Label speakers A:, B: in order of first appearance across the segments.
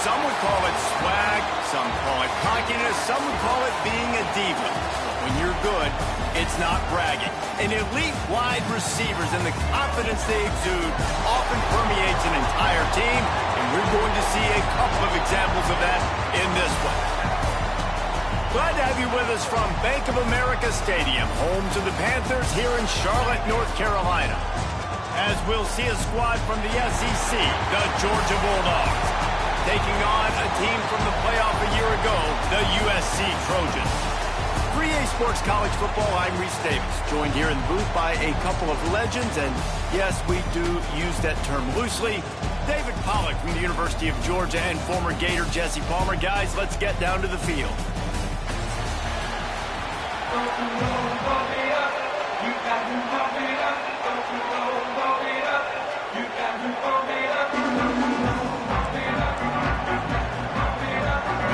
A: Some would call it swag, some call it cockiness, some would call it being a diva. But when you're good, it's not bragging. An elite wide receivers and the confidence they exude often permeates an entire team, and we're going to see a couple of examples of that in this one. Glad to have you with us from Bank of America Stadium, home to the Panthers here in Charlotte, North Carolina. As we'll see a squad from the SEC, the Georgia Bulldogs, taking on a team from the playoff a year ago, the USC Trojans. 3A Sports College Football, I'm Reese Davis, joined here in the booth by a couple of legends, and yes, we do use that term loosely. David Pollack from the University of Georgia and former Gator Jesse Palmer. Guys, let's get down to the field.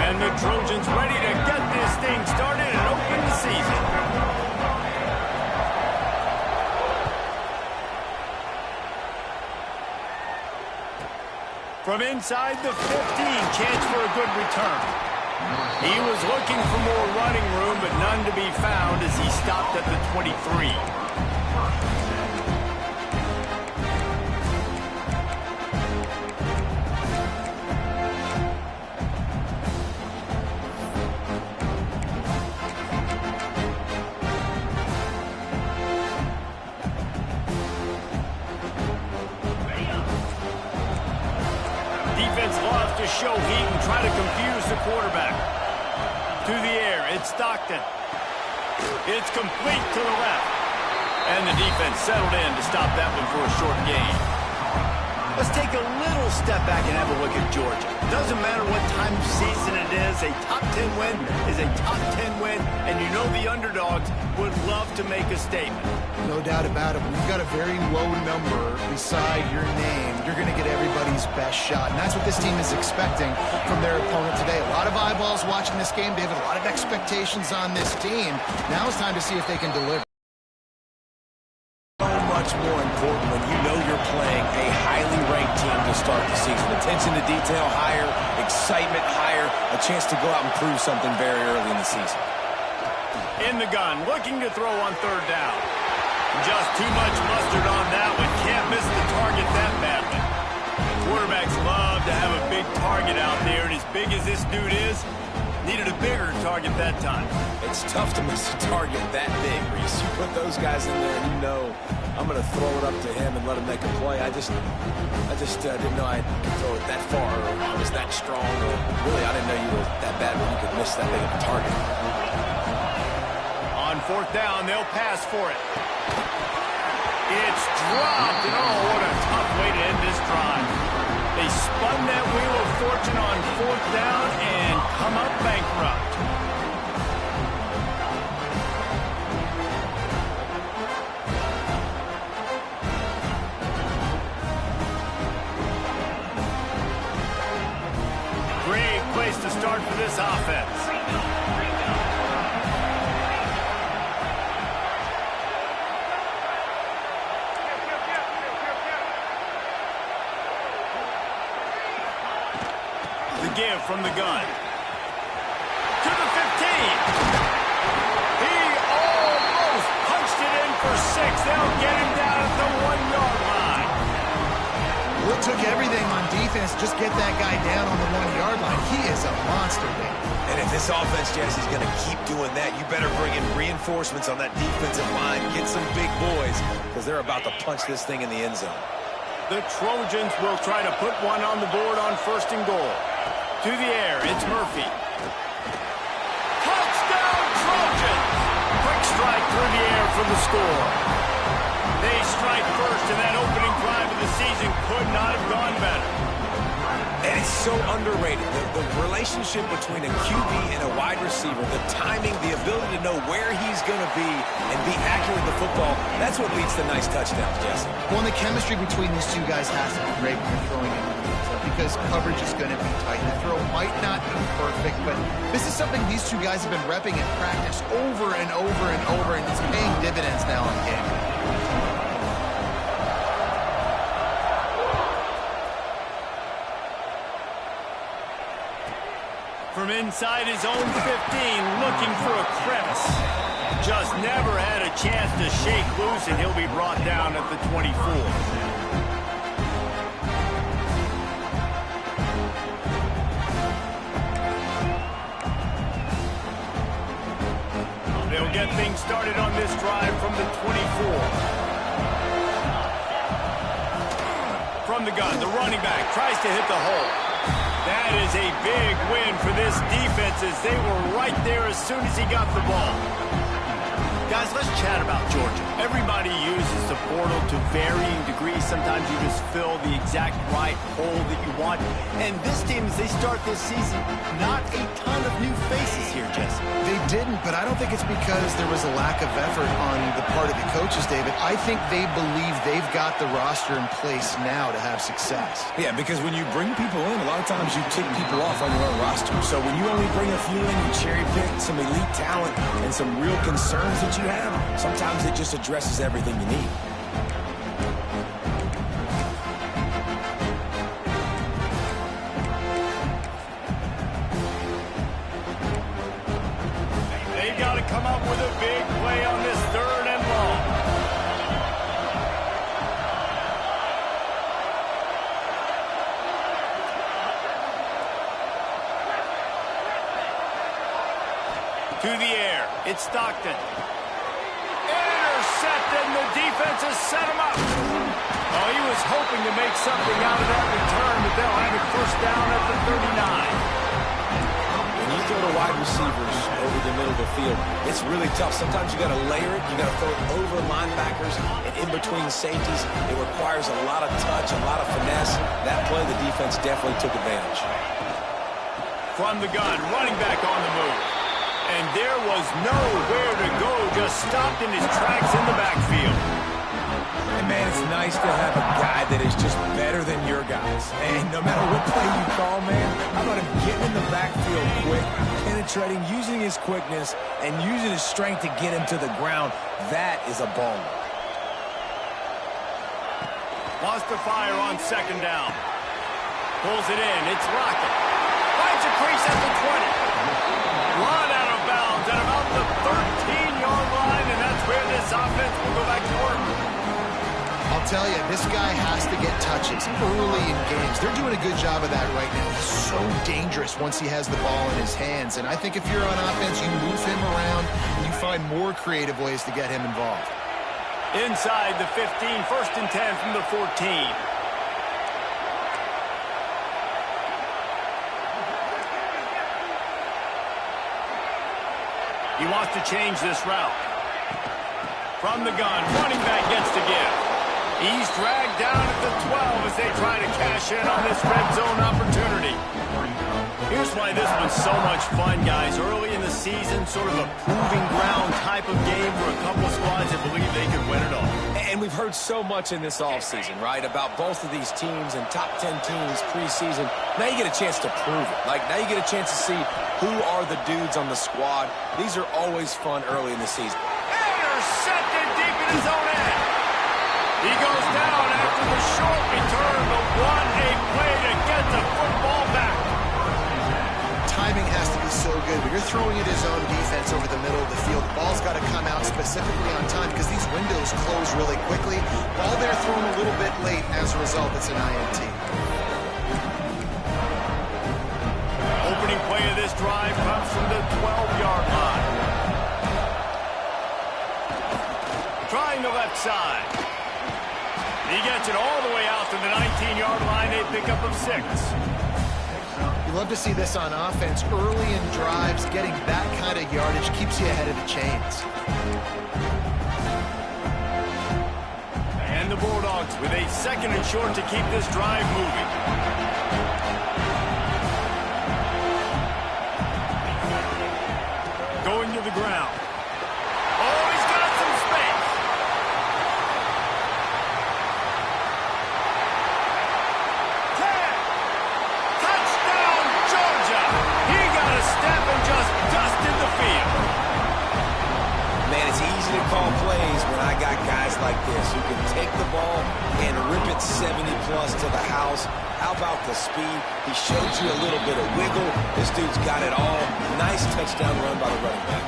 A: And the Trojans ready to get this thing started and open the season. From inside the 15, chance for a good return. He was looking for more running room, but none to be found as he stopped at the 23. show heat and try to confuse the quarterback. To the air, it's Stockton. It's complete to the left. And the defense settled in to stop that one for a short gain. Let's take a little step back and have a look at Georgia. Doesn't matter what time of season it is, a top 10 win is a top 10 win, and you know the underdogs would love to make a statement.
B: No doubt about it. When you've got a very low number beside your name, you're going to get everybody's best shot, and that's what this team is expecting from their opponent today. A lot of eyeballs watching this game, David, a lot of expectations on this team. Now it's time to see if they can deliver.
C: Much more important when you know you're playing a highly ranked team to start the season. Attention to detail higher, excitement higher, a chance to go out and prove something very early in the season.
A: In the gun, looking to throw on third down. Just too much mustard on that one. Can't miss the target that badly. Quarterbacks love to have a big target out there, and as big as this dude is, needed a bigger target that time.
C: It's tough to miss a target that big, Reese. You put those guys in there and you know I'm going to throw it up to him and let him make a play. I just didn't know I could throw it that far, or I was that strong, or really I didn't know you were that bad when you could miss that big of a target.
A: On fourth down, they'll pass for it. It's dropped, and oh, what a tough way to end this drive. They spun that wheel of fortune on fourth down and come up bankrupt. Great place to start for this offense. The give from the gun. To the 15. He almost punched it in for 6. They'll get him down at the 1-yard line.
B: Well, it took everything on defense to just get that guy down on the 1-yard line. He is a monster, man.
C: And if this offense, Jess, is going to keep doing that, you better bring in reinforcements on that defensive line. Get some big boys, because they're about to punch this thing in the end zone.
A: The Trojans will try to put one on the board on 1st and goal. To the air, it's Murphy. Touchdown, Trojans! Quick strike through the air for the score. They strike first, and that opening drive of the season could not have gone better.
C: And it's so underrated. The relationship between a QB and a wide receiver, the timing, the ability to know where he's going to be and be accurate with the football, that's what leads to nice touchdowns, Jesse.
B: Well, and the chemistry between these two guys has to be great when you're throwing in the field, because coverage is going to be tight. The throw might not be perfect, but this is something these two guys have been repping in practice over and over and over, and it's paying dividends now in game.
A: From inside his own 15, looking for a crevice. Just never had a chance to shake loose, and he'll be brought down at the 24. They'll get things started on this drive from the 24. From the gun, the running back tries to hit the hole. That is a big win for this defense, as they were right there as soon as he got the ball. Guys, let's chat about Georgia. Everybody uses the portal to varying degrees. Sometimes you just fill the exact right hole that you want. And this team, as they start this season, not a ton of new faces here, Jesse.
B: They didn't, but I don't think it's because there was a lack of effort on the part of the coaches, David. I think they believe they've got the roster in place now to have success.
C: Yeah, because when you bring people in, a lot of times you take people off on your own roster. So when you only bring a few in, you cherry pick some elite talent and some real concerns that you have, sometimes it just addresses everything you need.
A: They've got to come up with a big play on this 3rd and long. To the air, it's Stockton. Intercepted, and the defense has set him up. Oh, Well, he was hoping to make something out of that return, but they'll have it first down at the 39.
C: When you throw to wide receivers over the middle of the field, it's really tough. Sometimes you got to layer it. You got to throw it over linebackers and in between safeties. It requires a lot of touch, a lot of finesse. That play, the defense definitely took advantage.
A: From the gun, running back on the move. And there was nowhere to go, just stopped in his tracks in the backfield.
C: And, man, it's nice to have a guy that is just better than your guys. And no matter what play you call, man, how about him getting in the backfield quick, penetrating, using his quickness, and using his strength to get him to the ground. That is a baller.
A: Wants to fire on second down. Pulls it in. It's Rocket. Finds a crease at the 20. Run out of bounds at about the 13-yard line, and that's where this offense will go back to work.
B: I'll tell you, this guy has to get touches early in games. They're doing a good job of that right now. He's so dangerous once he has the ball in his hands. And I think if you're on offense, you move him around and you find more creative ways to get him involved.
A: Inside the 15, first and 10 from the 14. He wants to change this route. From the gun, running back gets to give. He's dragged down at the 12 as they try to cash in on this red zone opportunity. Here's why this one's so much fun, guys. Early in the season, sort of a proving ground type of game for a couple of squads that believe they can win it all.
C: And we've heard so much in this offseason, right, about both of these teams and top 10 teams preseason. Now you get a chance to prove it. Like, now you get a chance to see who are the dudes on the squad. These are always fun early in the season.
A: Intercepted deep in his own end. He goes down after the short return, but what a play to get the football back.
B: Timing has to be so good. When you're throwing at his own defense over the middle of the field, the ball's got to come out specifically on time because these windows close really quickly. Ball there thrown a little bit late. As a result, it's an INT.
A: Opening play of this drive comes from the 12-yard line. Trying the left side. He gets it all the way out to the 19-yard line, a pickup of 6.
B: You love to see this on offense. Early in drives, getting that kind of yardage keeps you ahead of the chains.
A: And the Bulldogs with a second and short to keep this drive moving. Going to the ground. Oh, he's got some space. Touchdown, Georgia. He got a step and just dusted the field.
C: Man, it's easy to call plays when I got guys like this who can take the ball and rip it 70-plus to the house. How about the speed? He showed you a little bit of wiggle. This dude's got it all. Nice touchdown run by the running back.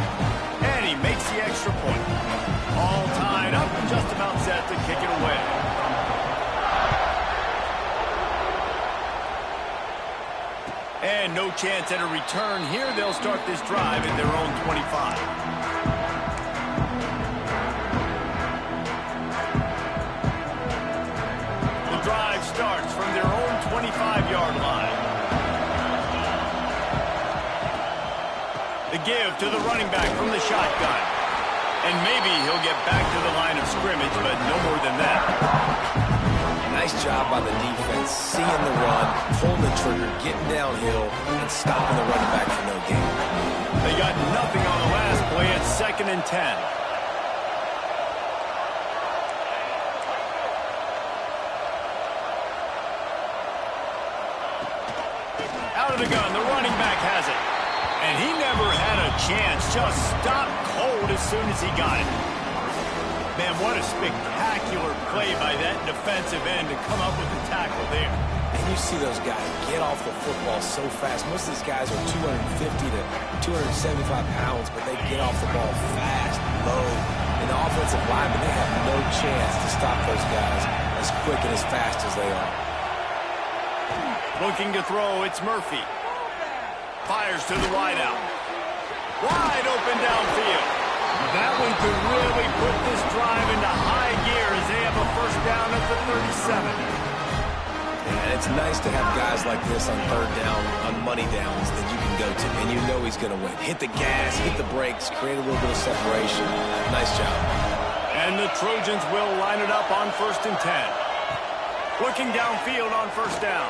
A: And he makes the extra point. All tied up and just about set to kick it away. And no chance at a return here. They'll start this drive at their own 25. Drive starts from their own 25-yard line. The give to the running back from the shotgun. And maybe he'll get back to the line of scrimmage, but no more than that.
C: Nice job by the defense, seeing the run, pulling the trigger, getting downhill, and stopping the running back for no gain.
A: They got nothing on the last play. It's 2nd and 10. Out of the gun, the running back has it. And he never had a chance, just stopped cold as soon as he got it. Man, what a spectacular play by that defensive end to come up with the tackle there.
C: And you see those guys get off the football so fast. Most of these guys are 250 to 275 pounds, but they get off the ball fast, low. And the offensive linemen, they have no chance to stop those guys as quick and as fast as they are.
A: Looking to throw, it's Murphy. Fires to the wideout. Wide open downfield. That one could really put this drive into high gear as they have a first down at the 37.
C: it's nice to have guys like this on third down, on money downs that you can go to, and you know he's going to win. Hit the gas, hit the brakes, create a little bit of separation. Nice job.
A: And the Trojans will line it up on 1st and 10. Looking downfield on 1st down.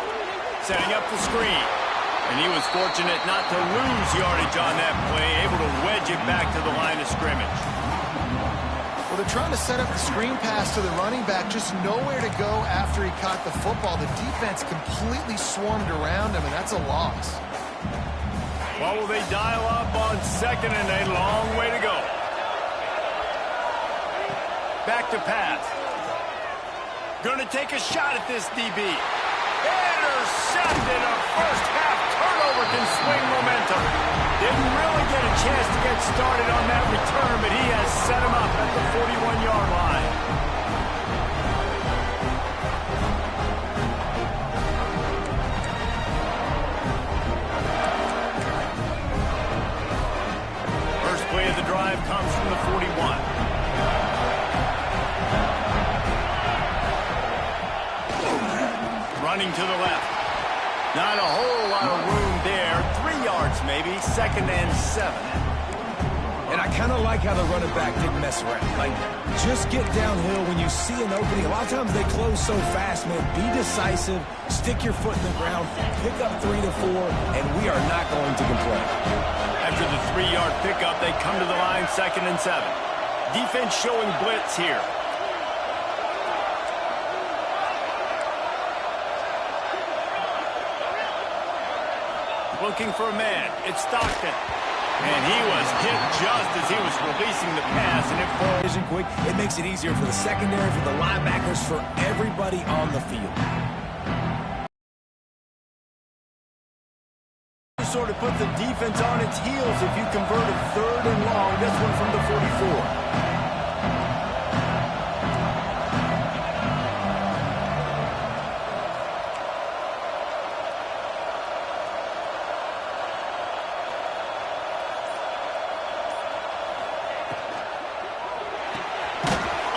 A: Setting up the screen. And he was fortunate not to lose yardage on that play, able to wedge it back to the line of scrimmage.
B: Well, they're trying to set up the screen pass to the running back, just nowhere to go after he caught the football. The defense completely swarmed around him, and that's a loss.
A: Well, will they dial up on 2nd and a long way to go? Back to pass. Gonna take a shot at this DB. Intercepted. A first half turnover can swing momentum. Didn't really get a chance to get started on that return, but he has set him up at the 41-yard line. First play of the drive comes from the 41. Running to the left. Not a whole lot of room there. 3 yards maybe. 2nd and 7.
C: And I kind of like how the running back didn't mess around. Like, just get downhill when you see an opening. A lot of times they close so fast, man. Be decisive. Stick your foot in the ground. Pick up 3 to 4, and we are not going to complain.
A: After the 3-yard pickup, they come to the line 2nd and 7. Defense showing blitz here. Looking for a man. It's Stockton. And he was hit just as he was releasing the pass, and it falls.
C: Vision quick. It makes it easier for the secondary, for the linebackers, for everybody on the field.
A: Sort of put the defense on its heels if you convert a 3rd and long. This one from the 44.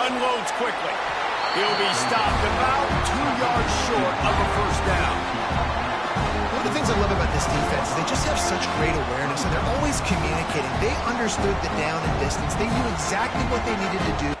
A: Unloads quickly. He'll be stopped about 2 yards short of a 1st down.
B: One of the things I love about this defense is they just have such great awareness, and they're always communicating. They understood the down and distance. They knew exactly what they needed to do.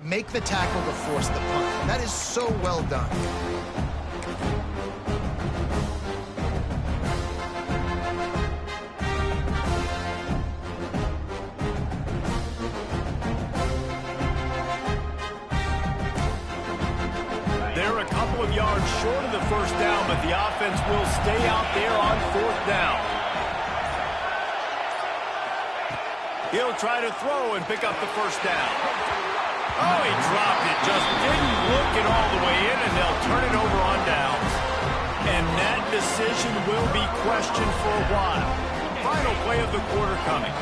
B: Make the tackle to force the punt. That is so well done.
A: They're a couple of yards short of the 1st down, but the offense will stay out there on 4th down. He'll try to throw and pick up the 1st down. Oh, he dropped it. Just didn't look it all the way in, and they'll turn it over on downs. And that decision will be questioned for a while. Final play of the quarter coming.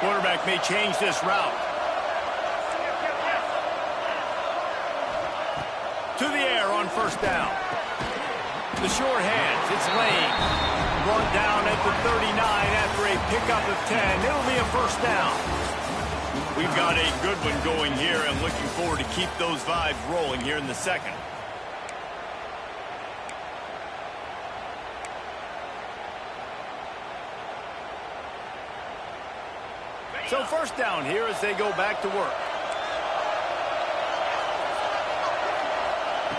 A: Quarterback may change this route. To the air on first down. The short hands, it's Lane. Brought down at the 39 after a pickup of 10. It'll be a first down. We've got a good one going here and looking forward to keep those vibes rolling here in the second. So first down here as they go back to work.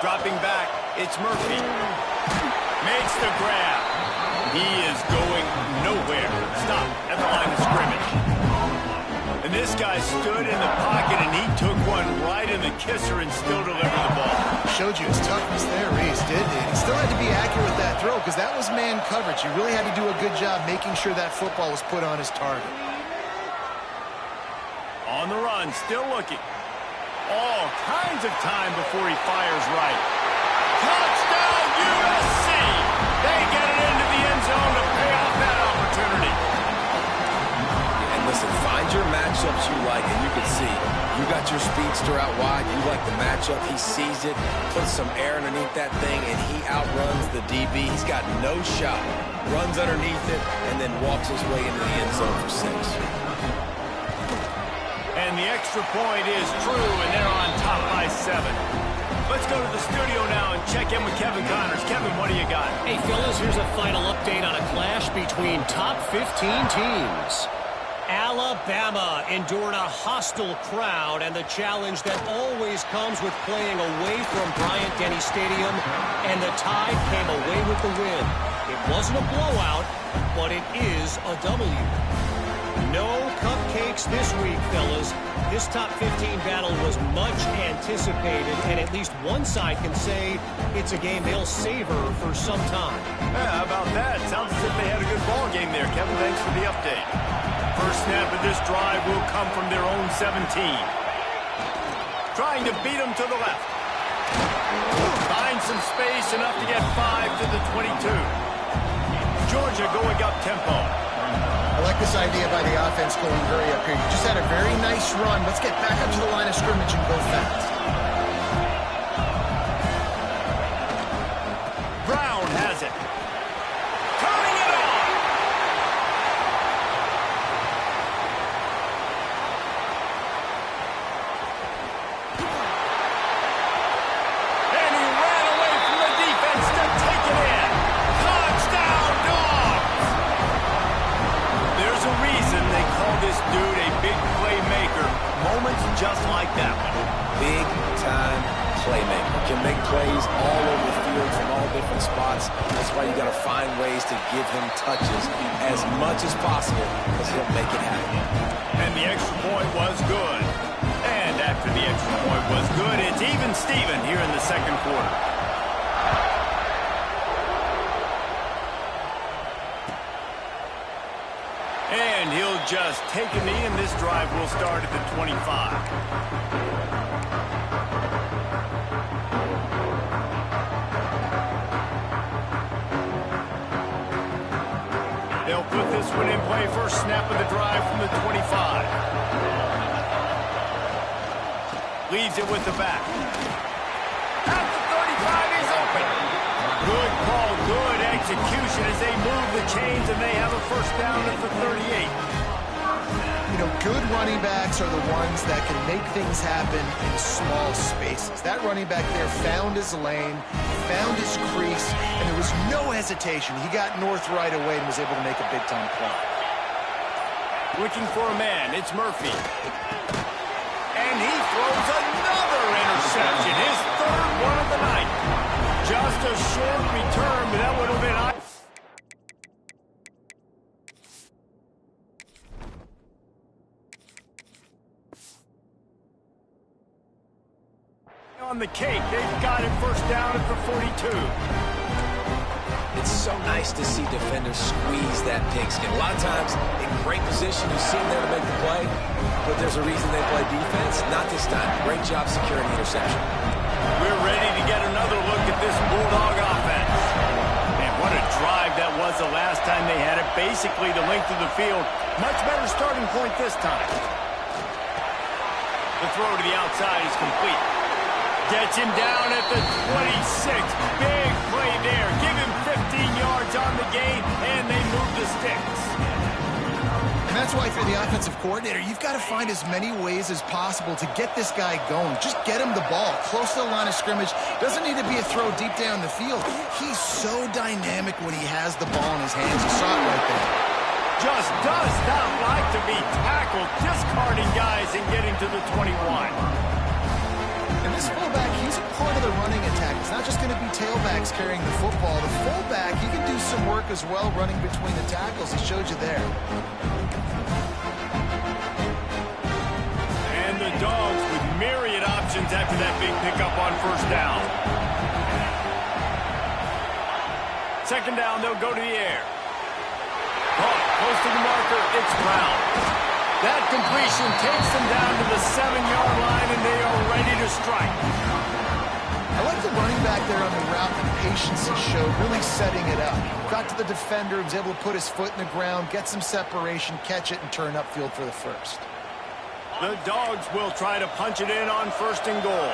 A: Dropping back, it's Murphy. Makes the grab. He is going nowhere. Stop at the line of scrimmage. And this guy stood in the pocket and he took one right in the kisser and still delivered the ball.
B: Showed you his toughness there, Reese, didn't he? He still had to be accurate with that throw because that was man coverage. You really had to do a good job making sure that football was put on his target.
A: On the run, still looking. All kinds of time before he fires right. Touchdown, USC! They get it into the end zone to pay off that opportunity.
C: And listen, find your matchups you like, and you can see. You got your speedster out wide. You like the matchup. He sees it, puts some air underneath that thing, and he outruns the DB. He's got no shot. Runs underneath it, and then walks his way into the end zone for 6.
A: And the extra point is true, and they're on top by 7. Let's go to the studio now and check in with Kevin Connors. Kevin, what do you got?
D: Hey, fellas, here's a final update on a clash between top 15 teams. Alabama endured a hostile crowd and the challenge that always comes with playing away from Bryant-Denny Stadium, and the Tide came away with the win. It wasn't a blowout, but it is a W. No cupcakes this week, fellas. This top 15 battle was much anticipated, and at least one side can say it's a game they'll savor for some time.
A: Yeah, how about that? Sounds as if they had a good ball game there. Kevin, thanks for the update. First snap of this drive will come from their own 17. Trying to beat them to the left. Find some space, enough to get 5 to the 22. Georgia going up tempo.
B: I like this idea by the offense going hurry up here. You just had a very nice run. Let's get back up to the line of scrimmage and go fast.
A: Brown has it. Turning it on. And he ran away from the defense to take it in. Touchdown, Dogs! There's a reason they call this dude a big playmaker. Moments just like that one.
C: Big-time playmaker. Can make plays all over the field from all different spots. That's why you got to find ways to give him touches as much as possible, because he'll make it happen.
A: And the extra point was good. And after the extra point was good, it's even Steven here in the second quarter. And he'll just take a knee, and this drive will start at the 25. They'll put this one in play. First snap of the drive from the 25. Leaves it with the back. At the 35, he's open. Good call, good execution as they move the chains, and they have a first down at the 38.
B: You know, good running backs are the ones that can make things happen in small spaces. That running back there found his lane, found his crease, and there was no hesitation. He got north right away and was able to make a big-time play.
A: Looking for a man, it's Murphy. And he throws another interception, his third one of the night. Just a short return, but that would have been on the cake. They've got it first down at the 42.
C: It's so nice nice to see defenders squeeze that pigskin. A lot of times, in great position, you see them there to make the play, but there's a reason they play defense. Not this time. Great job securing the interception.
A: We're ready to get another look at this Bulldog offense. And what a drive that was the last time they had it. Basically the length of the field. Much better starting point this time. The throw to the outside is complete. Gets him down at the 26. Big play there. Give him 15 yards on the gain, and they move the sticks.
B: And that's why if you're the offensive coordinator, you've got to find as many ways as possible to get this guy going. Just get him the ball close to the line of scrimmage. Doesn't need to be a throw deep down the field. He's so dynamic when he has the ball in his hands. You saw it right there.
A: Just does not like to be tackled, discarding guys and getting to the 21.
B: And this fullback, he's a part of the running attack. It's not just going to be tailbacks carrying the football. The fullback, he can do some work as well running between the tackles. He showed you there.
A: And the Dogs with myriad options after that big pickup on first down. Second down, they'll go to the air. Close to the marker, it's Brown. That completion takes them down to the 7-yard line, and they are ready to strike.
B: I like the running back there on the route, the patience he showed, really setting it up. Got to the defender, was able to put his foot in the ground, get some separation, catch it, and turn upfield for the first.
A: The Dogs will try to punch it in on first and goal.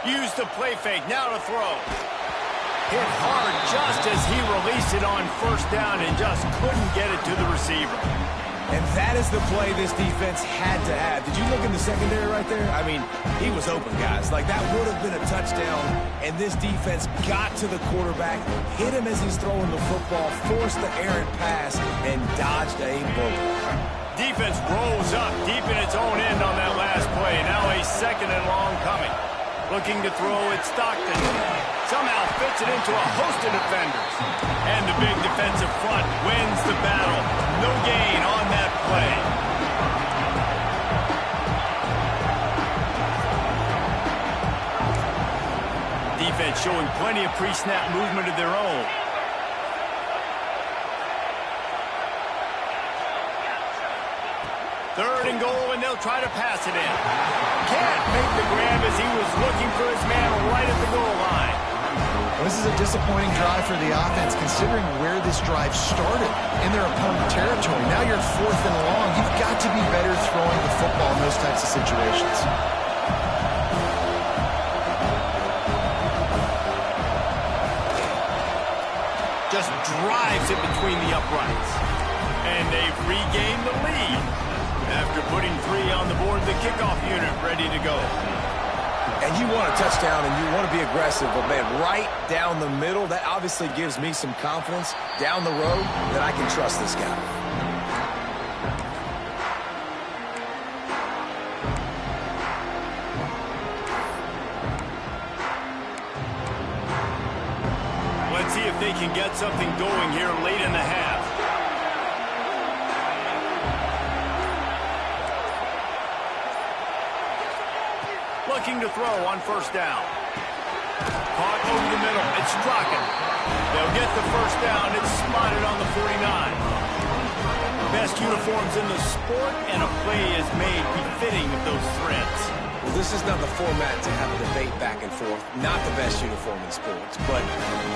A: Use the play fake, now to throw. Hit hard just as he released it on first down and just couldn't get it to the receiver.
C: And that is the play this defense had to have. Did you look in the secondary right there? I mean, he was open, guys. Like, that would have been a touchdown, and this defense got to the quarterback, hit him as he's throwing the football, forced the errant pass, and dodged a bullet.
A: Defense rolls up deep in its own end on that last play. Now a second and long coming. Looking to throw at Stockton. Somehow fits it into a host of defenders. And the big defensive front wins the battle. No gain on that play. Defense showing plenty of pre-snap movement of their own. Third and goal, and they'll try to pass it in. Can't make the grab as he was looking for his man right at the goal line.
B: Well, this is a disappointing drive for the offense, considering where this drive started in their opponent territory. Now you're fourth and long. You've got to be better throwing the football in those types of situations.
A: Just drives it between the uprights. And they've regained the lead. After putting 3 on the board, the kickoff unit ready to go.
C: And you want a touchdown and you want to be aggressive, but man, right down the middle, that obviously gives me some confidence down the road that I can trust this guy.
A: Let's see if they can get something going here late in the half. Looking to throw on first down. Caught over the middle. It's Strachan. They'll get the first down. It's spotted on the 49. Best uniforms in the sport, and a play is made befitting of those threats.
C: Well, this is not the format to have a debate back and forth. Not the best uniform in sports, but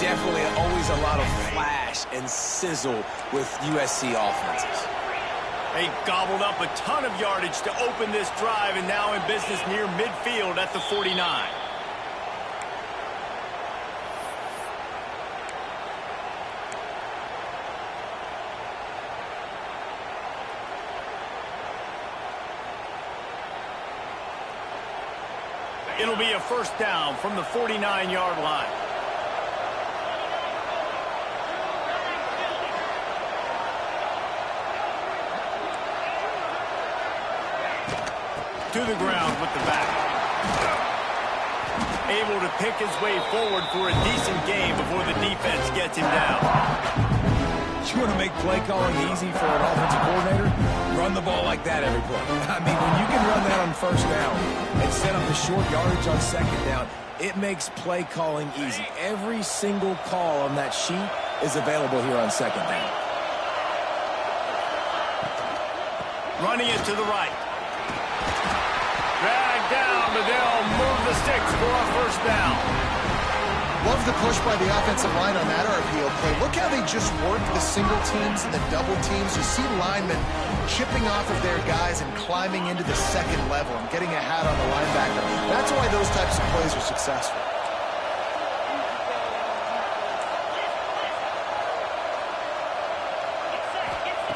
C: definitely always a lot of flash and sizzle with USC offenses.
A: They gobbled up a ton of yardage to open this drive, and now in business near midfield at the 49. It'll be a first down from the 49-yard line. To the ground with the back. able to pick his way forward for a decent game before the defense gets him down.
C: You want to make play calling easy for an offensive coordinator? Run the ball like that every play. I mean, when you can run that on first down and set up a short yardage on second down, it makes play calling easy. Every single call on that sheet is available here on second down.
A: Running it to the right. Drag down, but they'll move the sticks for a first down.
B: Love the push by the offensive line on that RPO play. Look how they just work the single teams and the double teams. You see linemen chipping off of their guys and climbing into the second level and getting a hat on the linebacker. That's why those types of plays are successful.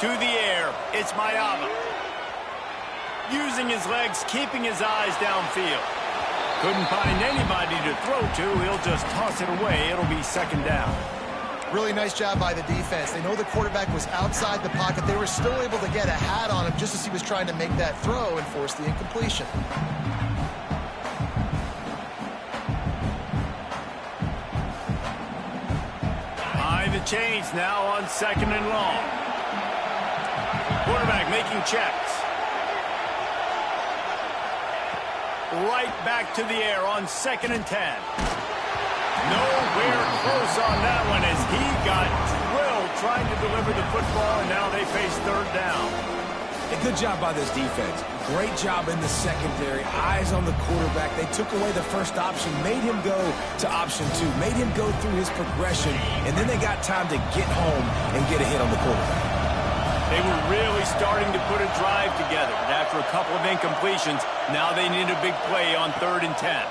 A: To the air, it's Mayama. Using his legs, keeping his eyes downfield. Couldn't find anybody to throw to. He'll just toss it away. It'll be second down.
B: Really nice job by the defense. They know the quarterback was outside the pocket. They were still able to get a hat on him just as he was trying to make that throw and force the incompletion.
A: Behind the chains now on second and long. Quarterback making checks. Right back to the air on second and 10. Nowhere close on that one as he got drilled trying to deliver the football, and now they face third down.
C: A good job by this defense. Great job in the secondary. Eyes on the quarterback. They took away the first option, made him go to option 2, made him go through his progression, and then they got time to get home and get a hit on the quarterback.
A: They were really starting to put a drive together. And after a couple of incompletions, now they need a big play on third and 10. And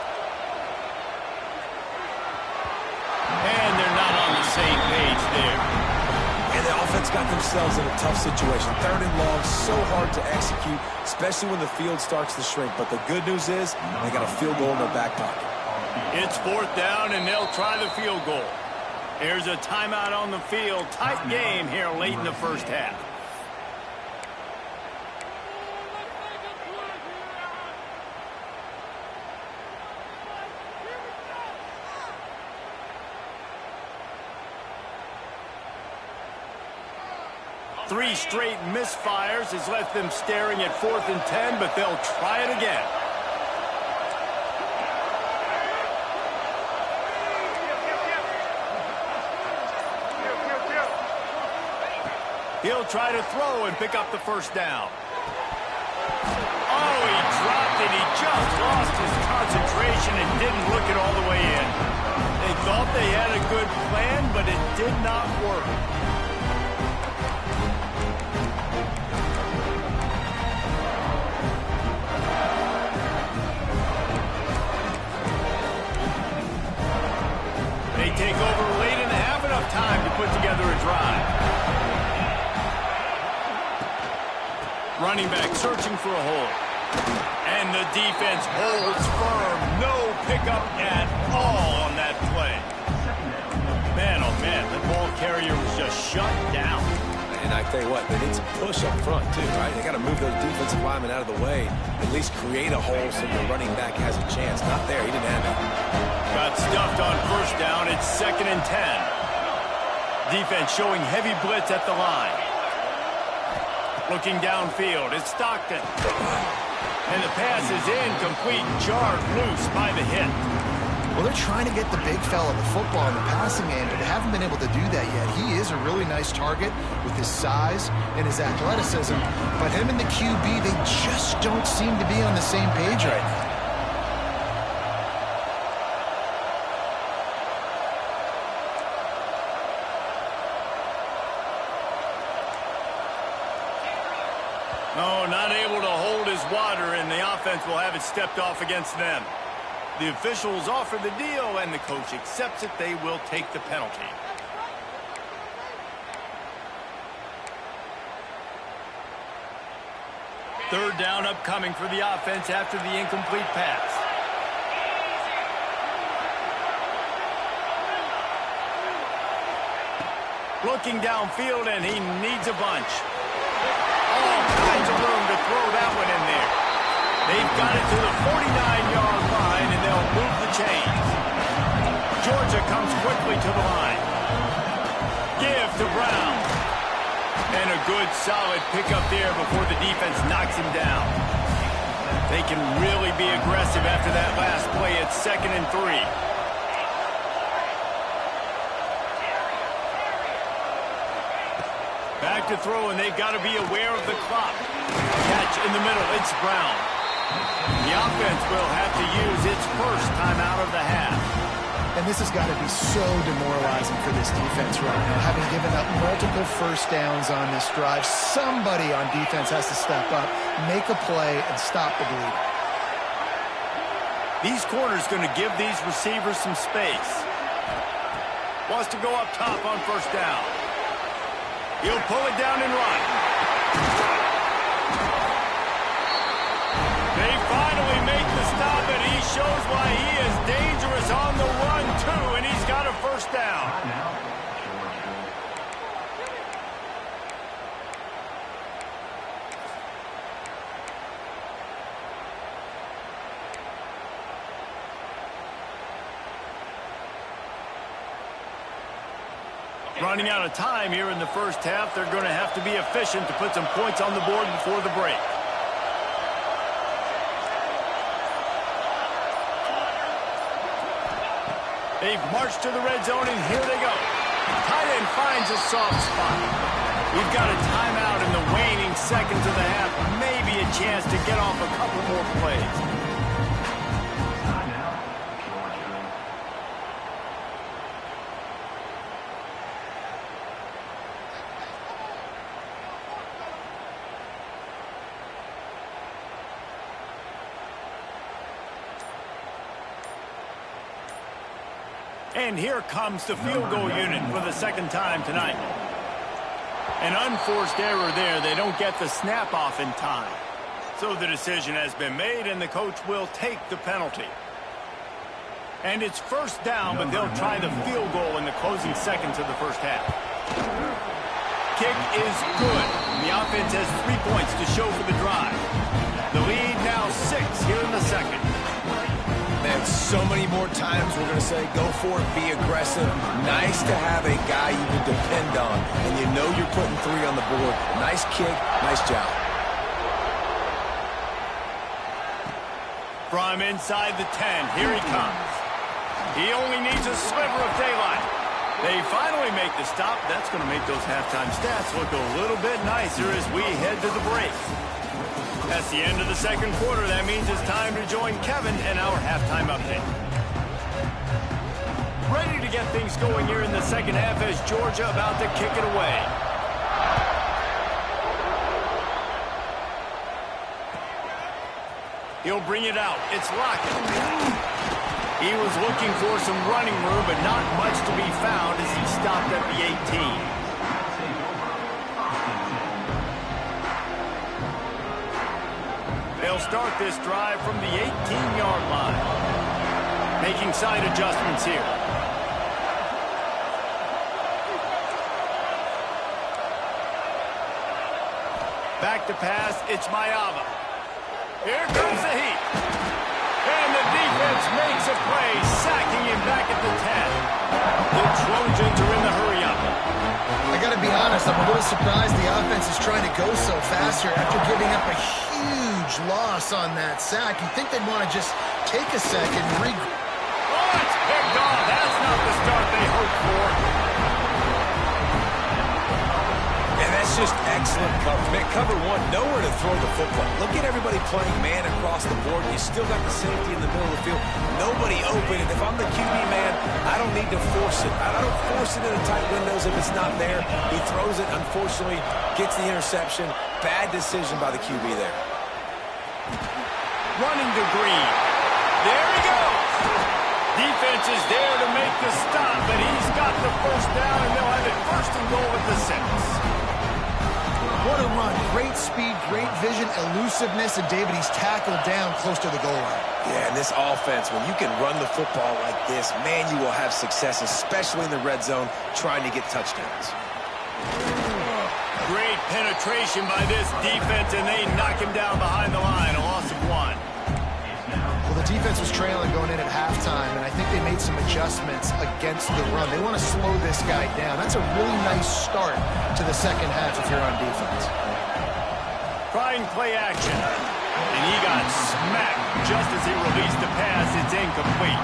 A: they're not on the same page there.
C: And the offense got themselves in a tough situation. Third and long, so hard to execute, especially when the field starts to shrink. But the good news is they got a field goal in their back pocket.
A: It's fourth down, and they'll try the field goal. Here's a timeout on the field. Tight game here late in the first half. Three straight misfires has left them staring at fourth and 10, but they'll try it again. He'll try to throw and pick up the first down. Oh, he dropped it. He just lost his concentration and didn't look it all the way in. They thought they had a good plan, but it did not work. They take over late and have enough time to put together a drive. Running back searching for a hole. And the defense holds firm. No pickup at all on that play. Man, oh man, the ball carrier was just shut down.
C: And I tell you what, they need some push up front too, right? They got to move those defensive linemen out of the way, at least create a hole so the running back has a chance. Not there, he didn't have it.
A: Got stuffed on first down. It's second and 10. Defense showing heavy blitz at the line. Looking downfield, it's Stockton. And the pass is incomplete, jarred loose by the hit.
B: Well, they're trying to get the big fella the football in the passing game, but they haven't been able to do that yet. He is a really nice target with his size and his athleticism, but him and the QB, they just don't seem to be on the same page right now.
A: No, not able to hold his water, and the offense will have it stepped off against them. The officials offer the deal, and the coach accepts it. They will take the penalty. Third down upcoming for the offense after the incomplete pass. Looking downfield, and he needs a bunch. All kinds of room to throw that one in there. They've got it to the 49-yard line, and they'll move the chains. carry to the line. Give to Brown. And a good, solid pickup there before the defense knocks him down. They can really be aggressive after that last play. It's 2nd and 3. Back to throw, and they've got to be aware of the clock. Catch in the middle. It's Brown. The offense will have to use its first timeout of the half.
B: And this has got to be so demoralizing for this defense right now. Having given up multiple first downs on this drive, somebody on defense has to step up, make a play, and stop the bleeding.
A: These corners going to give these receivers some space. Wants to go up top on first down. He'll pull it down and run. They finally make the stop, and he shows why he is dangerous on the run, too, and he's got a first down. Running out of time here in the first half. They're going to have to be efficient to put some points on the board before the break. They've marched to the red zone, and here they go. Tight end finds a soft spot. We've got a timeout in the waning seconds of the half. Maybe a chance to get off a couple more plays. And here comes the field goal unit for the second time tonight. An unforced error there. They don't get the snap off in time. So the decision has been made, and the coach will take the penalty. And it's first down, but they'll try the field goal in the closing seconds of the first half. Kick is good. The offense has 3 points to show for the drive. The lead now 6 here in the second.
C: And so many more times we're going to say, go for it, be aggressive. Nice to have a guy you can depend on, and you know you're putting 3 on the board. Nice kick, nice job.
A: From inside the 10, here he comes. He only needs a sliver of daylight. They finally make the stop. That's going to make those halftime stats look a little bit nicer as we head to the break. That's the end of the second quarter. That means it's time to join Kevin in our halftime update. Ready to get things going here in the second half as Georgia about to kick it away. He'll bring it out. It's Lockett. He was looking for some running room, but not much to be found as he stopped at the 18. They'll start this drive from the 18-yard line. Making side adjustments here. Back to pass, it's Mayava. Here comes the heat. And the defense makes a play, sacking him back at the 10. The Trojans are in the hurry-up.
B: I got to be honest, I'm a little surprised the offense is trying to go so fast here after giving up a huge loss on that sack. You'd think they'd want to just take a second and regroup.
A: Oh, it's picked off. That's not the start they hoped for.
C: And that's just excellent coverage. Cover 1, nowhere to throw the football. Look at everybody playing man across the board. You still got the safety in the middle of the field. Nobody open. And if I'm the QB man, I don't need to force it. I don't force it into tight windows if it's not there. He throws it, unfortunately, gets the interception. Bad decision by the QB there.
A: Running to Green. There he goes. Defense is there to make the stop, but he's got the first down, and they'll have it first and goal at the 6.
B: What a run. Great speed, great vision, elusiveness, and David, he's tackled down close to the goal line.
C: Yeah, and this offense, when you can run the football like this, man, you will have success, especially in the red zone, trying to get touchdowns.
A: Great penetration by this defense, and they knock him down behind the line, a loss of 1.
B: Well, the defense was trailing going in at halftime, and I think they made made some adjustments against the run. They want to slow this guy down. That's a really nice start to the second half if you're on defense.
A: Trying play action. And he got smacked just as he released the pass. It's incomplete.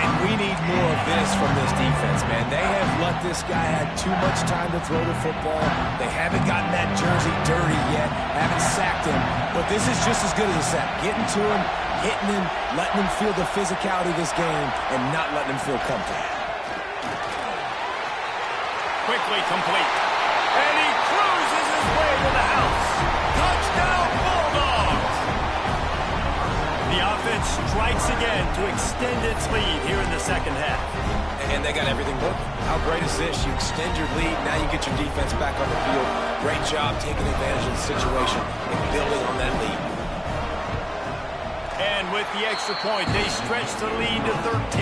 C: And we need more of this from this defense, man. They have let this guy have too much time to throw the football. They haven't gotten that jersey dirty yet, haven't sacked him. But this is just as good as a sack. Getting to him, hitting him, letting him feel the physicality of this game, and not letting him feel comfortable.
A: Quickly complete. And he cruises his way to the house. Touchdown, Bulldogs! The offense strikes again to extend its lead here in the second half.
C: And they got everything working. How great is this? You extend your lead, now you get your defense back on the field. Great job taking advantage of the situation and building on that lead.
A: And with the extra point, they stretch the lead to 13.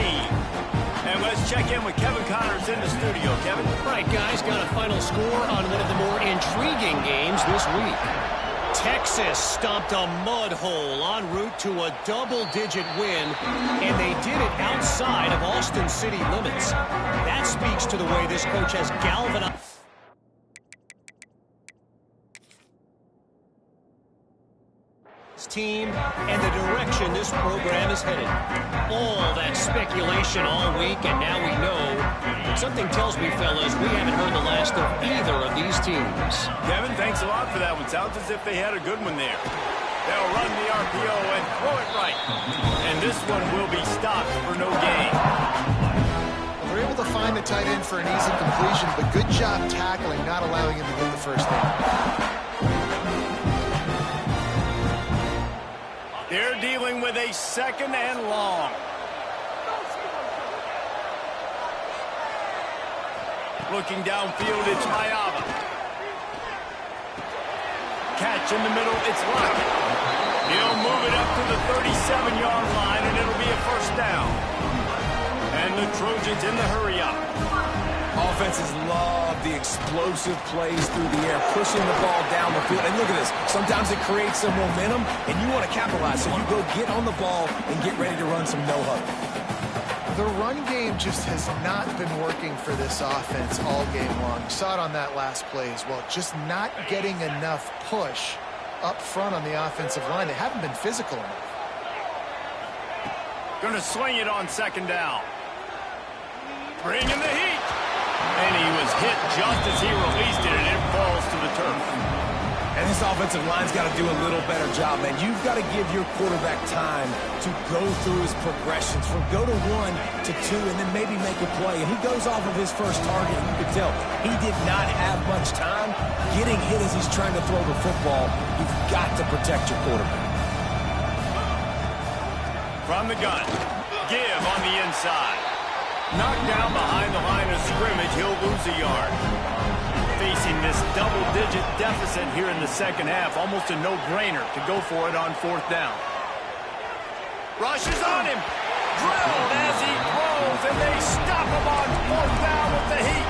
A: And let's check in with Kevin Connors in the studio. Kevin?
D: All right, guys, got a final score on one of the more intriguing games this week. Texas stomped a mud hole en route to a double-digit win, and they did it outside of Austin city limits. That speaks to the way this coach has galvanized team and the direction this program is headed. All that speculation all week, and now we know. Something tells me, fellas, we haven't heard the last of either of these teams.
A: Kevin, thanks a lot for that one. Sounds as if they had a good one there. They'll run the RPO and throw it right. And this one will be stopped for no gain.
B: They're able to find the tight end for an easy completion, but good job tackling, not allowing him to get the first down.
A: They're dealing with a second and long. Looking downfield, it's Mayava. Catch in the middle, it's Lockett. He'll move it up to the 37-yard line, and it'll be a first down. And the Trojans in the hurry-up.
C: Offenses love the explosive plays through the air, pushing the ball down the field. And look at this. Sometimes it creates some momentum, and you want to capitalize. So you go get on the ball and get ready to run some no-huddle.
B: The run game just has not been working for this offense all game long. You saw it on that last play as well. Just not getting enough push up front on the offensive line. They haven't been physical enough.
A: Going to swing it on second down. Bringing the heat. And he was hit just as he released it, and it falls to the turf.
C: And this offensive line's got to do a little better job, man. You've got to give your quarterback time to go through his progressions from go to 1 to 2 and then maybe make a play. And he goes off of his first target, and you can tell he did not have much time getting hit as he's trying to throw the football. You've got to protect your quarterback.
A: From the gun, give on the inside. Knocked down behind the line of scrimmage, he'll lose a yard. Facing this double-digit deficit here in the second half, almost a no-brainer to go for it on fourth down. Rushes on him, drilled as he throws, and they stop him on fourth down with the heat.